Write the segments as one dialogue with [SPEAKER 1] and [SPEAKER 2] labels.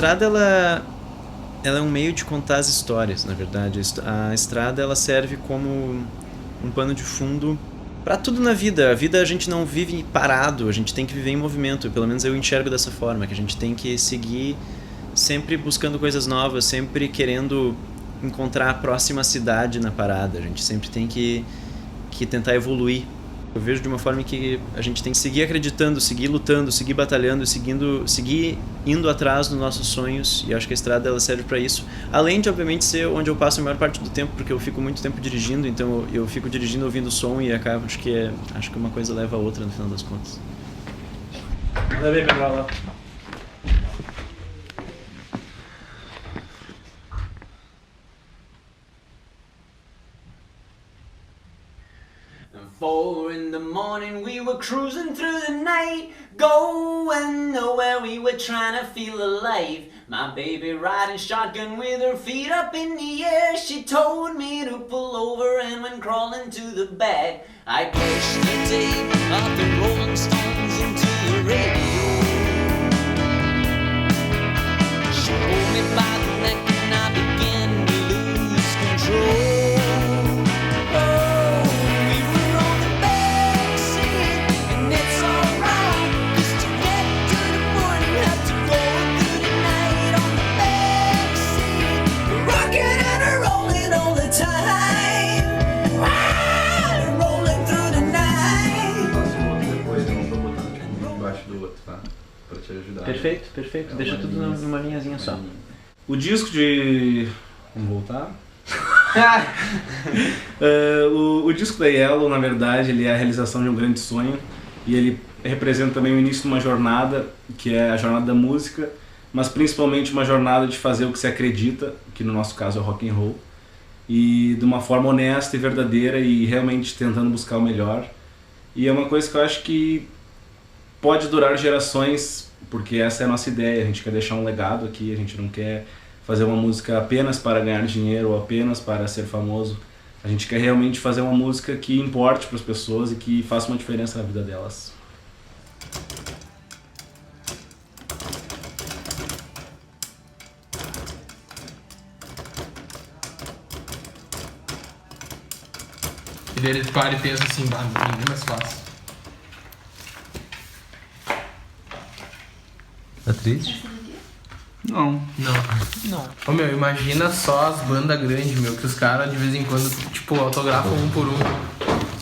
[SPEAKER 1] estrada, ela é um meio de contar as histórias, na verdade. A estrada, ela serve como um pano de fundo para tudo na vida. A vida a gente não vive parado, a gente tem que viver em movimento. Pelo menos eu enxergo dessa forma, que a gente tem que seguir sempre buscando coisas novas, sempre querendo encontrar a próxima cidade na parada. A gente sempre tem que tentar evoluir. Eu vejo de uma forma que a gente tem que seguir acreditando, seguir lutando, seguir batalhando, seguir indo atrás dos nossos sonhos, e acho que a estrada ela serve para isso. Além de, obviamente, ser onde eu passo a maior parte do tempo, porque eu fico muito tempo dirigindo, então eu fico dirigindo ouvindo som e acabo, acho que uma coisa leva a outra no final das contas.
[SPEAKER 2] Manda bem, Pedro.
[SPEAKER 3] Four in the morning, we were cruising through the night, going nowhere, we were trying to feel alive. My baby riding shotgun with her feet up in the air. She told me to pull over and went crawling to the back. I pushed the tape of the Rolling Stones into the radio. She pulled me by the neck and I began to lose control.
[SPEAKER 1] Perfeito. Deixa tudo numa linhazinha só.
[SPEAKER 2] O disco de... Vamos voltar? O disco da Yellow, na verdade, ele é a realização de um grande sonho. E ele representa também o início de uma jornada, que é a jornada da música, mas principalmente uma jornada de fazer o que se acredita, que no nosso caso é o rock and roll, e de uma forma honesta e verdadeira e realmente tentando buscar o melhor. E é uma coisa que eu acho que pode durar gerações, porque essa é a nossa ideia. A gente quer deixar um legado aqui, a gente não quer fazer uma música apenas para ganhar dinheiro ou apenas para ser famoso. A gente quer realmente fazer uma música que importe para as pessoas e que faça uma diferença na vida delas.
[SPEAKER 4] E daí ele para e pensa assim, ninguém mais fácil.
[SPEAKER 1] Tá triste?
[SPEAKER 4] Não. Ô meu, imagina só as bandas grandes, meu, que os caras de vez em quando, tipo, autografam um por um.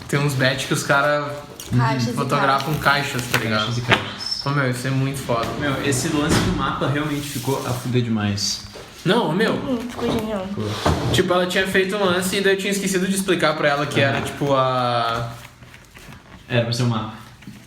[SPEAKER 4] Tem uns bet que os caras fotografam caixas, tá ligado?
[SPEAKER 1] Caixas e caixas.
[SPEAKER 4] Ô meu, isso é muito foda.
[SPEAKER 1] Meu, esse lance do mapa realmente ficou a fuder demais.
[SPEAKER 4] Não, meu.
[SPEAKER 5] Ficou genial.
[SPEAKER 4] Tipo, ela tinha feito um lance e daí eu tinha esquecido de explicar pra ela que era, tipo,
[SPEAKER 1] Era pra ser um mapa.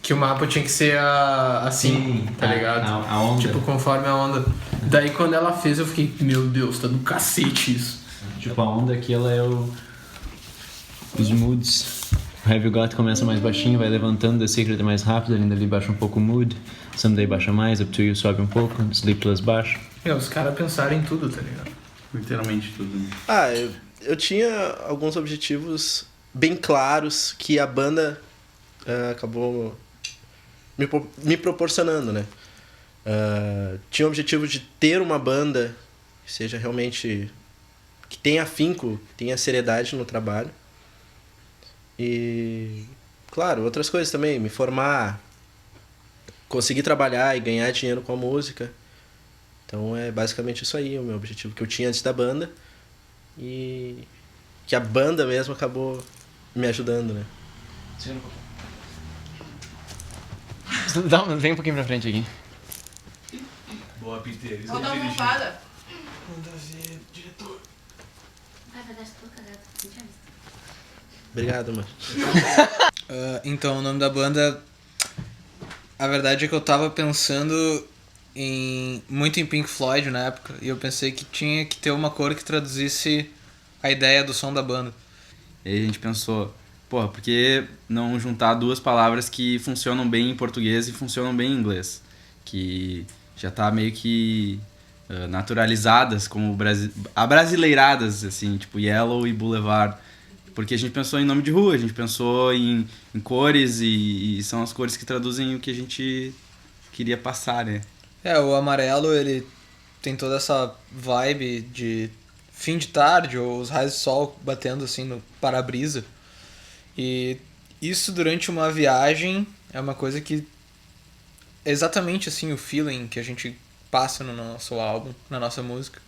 [SPEAKER 4] que o mapa tinha que ser assim, tá ligado?
[SPEAKER 1] A onda.
[SPEAKER 4] Tipo, conforme a onda. Daí quando ela fez eu fiquei, meu Deus, tá do cacete isso.
[SPEAKER 1] Tipo, a onda aqui ela é os moods. O Heavy Got começa mais baixinho, vai levantando, The Secret é mais rápido, ainda ali baixa um pouco o mood. Someday baixa mais, Up to You sobe um pouco, Sleepless baixa.
[SPEAKER 4] Meu, os caras pensaram em tudo, tá ligado?
[SPEAKER 6] Literalmente tudo.
[SPEAKER 7] Eu tinha alguns objetivos bem claros que a banda acabou me proporcionando, né? Tinha o objetivo de ter uma banda que seja realmente... que tenha afinco, que tenha seriedade no trabalho. E, claro, outras coisas também. Me formar, conseguir trabalhar e ganhar dinheiro com a música. Então é basicamente isso aí, o meu objetivo que eu tinha antes da banda. E que a banda mesmo acabou me ajudando, né?
[SPEAKER 1] Vem um pouquinho pra frente aqui.
[SPEAKER 2] Boa, Peter.
[SPEAKER 5] Vou dar uma almofada.
[SPEAKER 2] Manda ver, diretor.
[SPEAKER 5] Vai dar tua cagada.
[SPEAKER 7] Obrigado, mano.
[SPEAKER 8] Então, o nome da banda... A verdade é que eu tava pensando muito em Pink Floyd na época. E eu pensei que tinha que ter uma cor que traduzisse a ideia do som da banda.
[SPEAKER 6] E aí a gente pensou, porra, por que não juntar duas palavras que funcionam bem em português e funcionam bem em inglês? Que já tá meio que naturalizadas, como abrasileiradas, assim, tipo Yellow e Boulevard. Porque a gente pensou em nome de rua, a gente pensou em cores e são as cores que traduzem o que a gente queria passar, né?
[SPEAKER 8] O amarelo, ele tem toda essa vibe de fim de tarde ou os raios de sol batendo assim no para-brisa. E isso durante uma viagem é uma coisa que é exatamente assim o feeling que a gente passa no nosso álbum, na nossa música.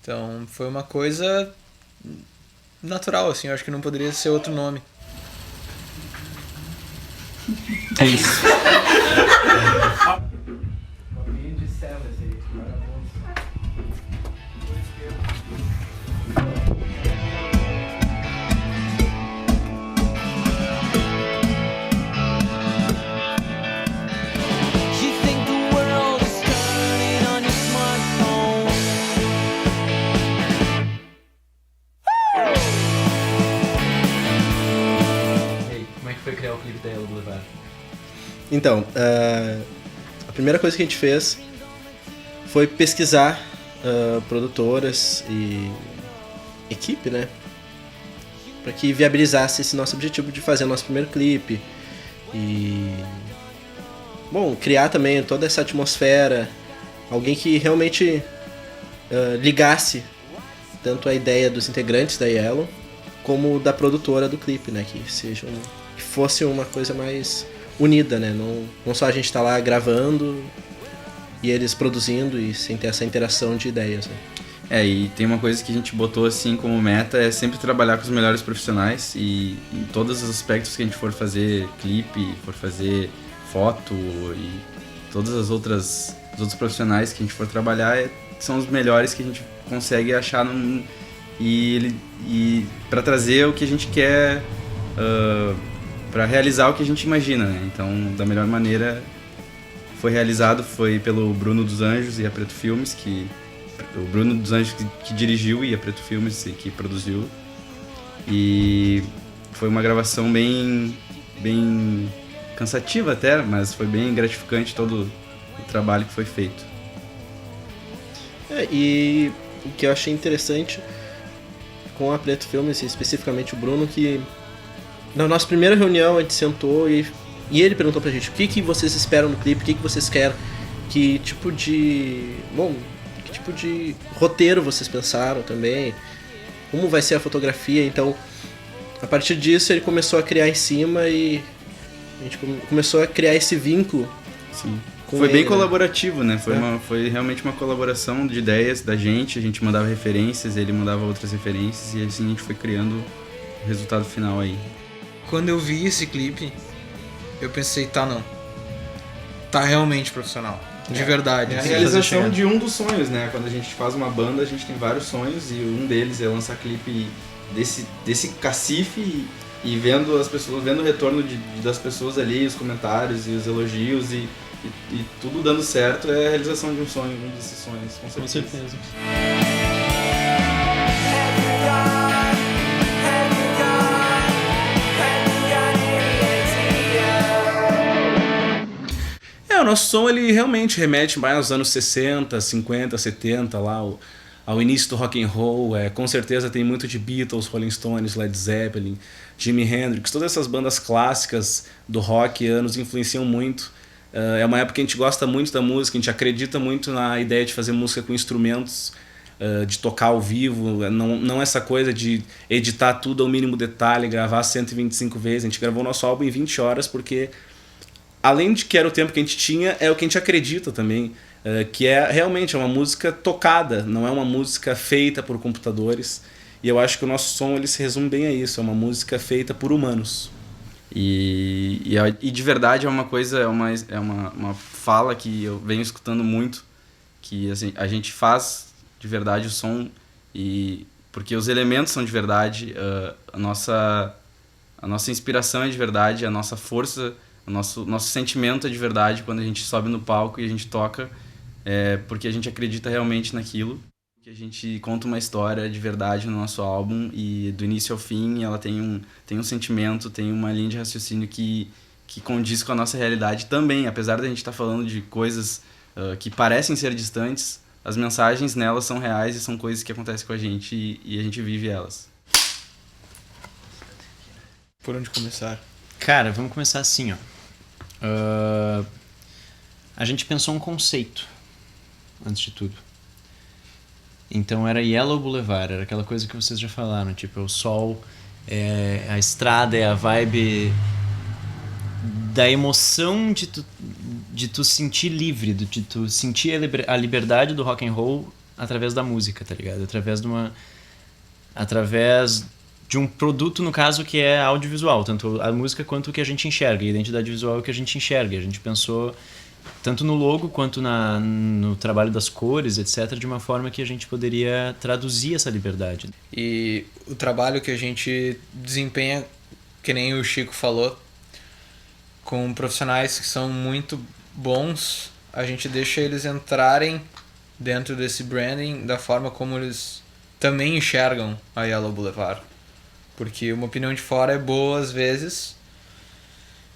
[SPEAKER 8] Então foi uma coisa natural, assim, eu acho que não poderia ser outro nome.
[SPEAKER 3] É isso.
[SPEAKER 6] Como é que foi criar o clipe da Yellow Boulevard?
[SPEAKER 7] Então, a primeira coisa que a gente fez foi pesquisar produtoras e equipe, né? Para que viabilizasse esse nosso objetivo de fazer o nosso primeiro clipe. E, bom, criar também toda essa atmosfera. Alguém que realmente ligasse tanto a ideia dos integrantes da Yellow como da produtora do clipe, né? Que fosse uma coisa mais unida, né? Não só a gente tá lá gravando e eles produzindo e sem ter essa interação de ideias, né?
[SPEAKER 6] E tem uma coisa que a gente botou assim como meta, é sempre trabalhar com os melhores profissionais e em todos os aspectos que a gente for fazer clipe, for fazer foto e todas os outros profissionais que a gente for trabalhar são os melhores que a gente consegue achar e para trazer o que a gente quer, para realizar o que a gente imagina, né? Então, da melhor maneira foi realizado foi pelo Bruno dos Anjos e a Preto Filmes, o Bruno dos Anjos que dirigiu e a Preto Filmes que produziu. E foi uma gravação bem cansativa até, mas foi bem gratificante todo o trabalho que foi feito.
[SPEAKER 7] E o que eu achei interessante com a Preto Filmes, e especificamente o Bruno, que na nossa primeira reunião a gente sentou e ele perguntou pra gente o que vocês esperam no clipe, o que vocês querem, que tipo de roteiro vocês pensaram também, como vai ser a fotografia. Então, a partir disso ele começou a criar em cima e a gente começou a criar esse vínculo.
[SPEAKER 6] Sim. Foi bem colaborativo, né? Foi realmente uma colaboração de ideias da gente, a gente mandava referências, ele mandava outras referências e assim a gente foi criando o resultado final aí.
[SPEAKER 8] Quando eu vi esse clipe, eu pensei, tá realmente profissional, de verdade.
[SPEAKER 6] É a realização de um dos sonhos, né? Quando a gente faz uma banda, a gente tem vários sonhos e um deles é lançar clipe desse cacife e vendo as pessoas, vendo o retorno das pessoas ali, os comentários e os elogios e tudo dando certo, é a realização de um sonho, um desses sonhos, com certeza.
[SPEAKER 2] O nosso som ele realmente remete mais aos anos 60, 50, 70, lá ao início do rock and roll. Com certeza tem muito de Beatles, Rolling Stones, Led Zeppelin, Jimi Hendrix, todas essas bandas clássicas do rock nos influenciam muito. É uma época que a gente gosta muito da música, a gente acredita muito na ideia de fazer música com instrumentos, de tocar ao vivo, não essa coisa de editar tudo ao mínimo detalhe, gravar 125 vezes. A gente gravou nosso álbum em 20 horas porque, além de que era o tempo que a gente tinha, é o que a gente acredita também, que realmente é uma música tocada, não é uma música feita por computadores. E eu acho que o nosso som ele se resume bem a isso, é uma música feita por humanos.
[SPEAKER 6] E de verdade é uma coisa, é uma fala que eu venho escutando muito, que assim, a gente faz de verdade o som, porque os elementos são de verdade, a nossa inspiração é de verdade, a nossa força, o nosso sentimento é de verdade quando a gente sobe no palco e a gente toca, porque a gente acredita realmente naquilo. Que a gente conta uma história de verdade no nosso álbum e do início ao fim ela tem um sentimento, tem uma linha de raciocínio que condiz com a nossa realidade também. Apesar da gente estar falando de coisas que parecem ser distantes, as mensagens nelas são reais e são coisas que acontecem com a gente e a gente vive elas.
[SPEAKER 8] Por onde começar?
[SPEAKER 1] Cara, vamos começar assim, ó. A gente pensou um conceito, antes de tudo. Então era Yellow Boulevard, era aquela coisa que vocês já falaram, tipo, é o sol, é a estrada, é a vibe da emoção de tu sentir livre, de tu sentir a liberdade do rock and roll através da música, tá ligado? Através de um produto, no caso, que é audiovisual, tanto a música quanto o que a gente enxerga. A identidade visual é o que a gente enxerga. A gente pensou tanto no logo quanto no trabalho das cores, etc., de uma forma que a gente poderia traduzir essa liberdade.
[SPEAKER 8] E o trabalho que a gente desempenha, que nem o Chico falou, com profissionais que são muito bons, a gente deixa eles entrarem dentro desse branding da forma como eles também enxergam a Yellow Boulevard. Porque uma opinião de fora é boa às vezes,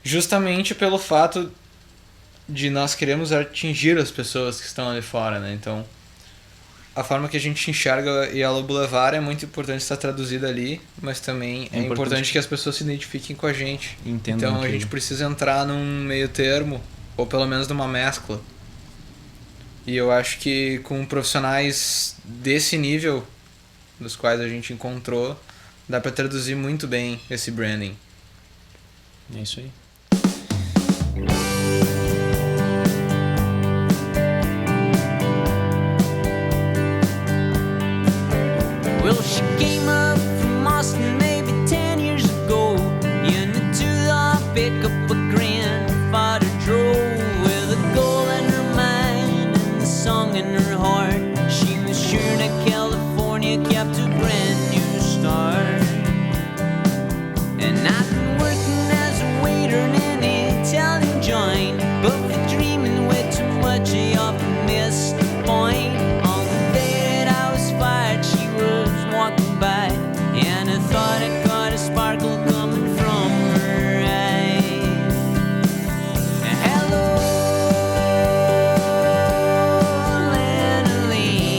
[SPEAKER 8] justamente pelo fato de nós queremos atingir as pessoas que estão ali fora, né? Então, a forma que a gente enxerga Yellow Boulevard é muito importante estar traduzida ali, mas também é importante que as pessoas se identifiquem com a gente.
[SPEAKER 1] Entendam
[SPEAKER 8] então,
[SPEAKER 1] aquilo.
[SPEAKER 8] a gente precisa entrar num meio termo, ou pelo menos numa mescla. E eu acho que com profissionais desse nível, dos quais a gente encontrou, dá pra traduzir muito bem esse branding.
[SPEAKER 1] É isso aí.
[SPEAKER 3] Well, she came up from Austin maybe 10 years ago. In the two-door pickup a grandfather drove, with a goal in her mind and a song in her heart. She was sure that California kept a brand new start. And I've been working as a waiter in an Italian joint, but for dreaming way too much I often missed the point. On the day that I was fired, she was walking by, and I thought I caught a sparkle coming from her eyes. Hello, Lanolene.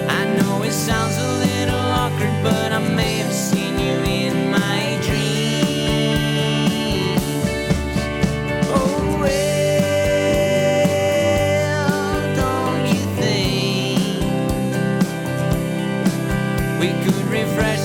[SPEAKER 3] I know it sounds a little awkward, but I may have seen you in my dreams. Oh, well, don't you think we could refresh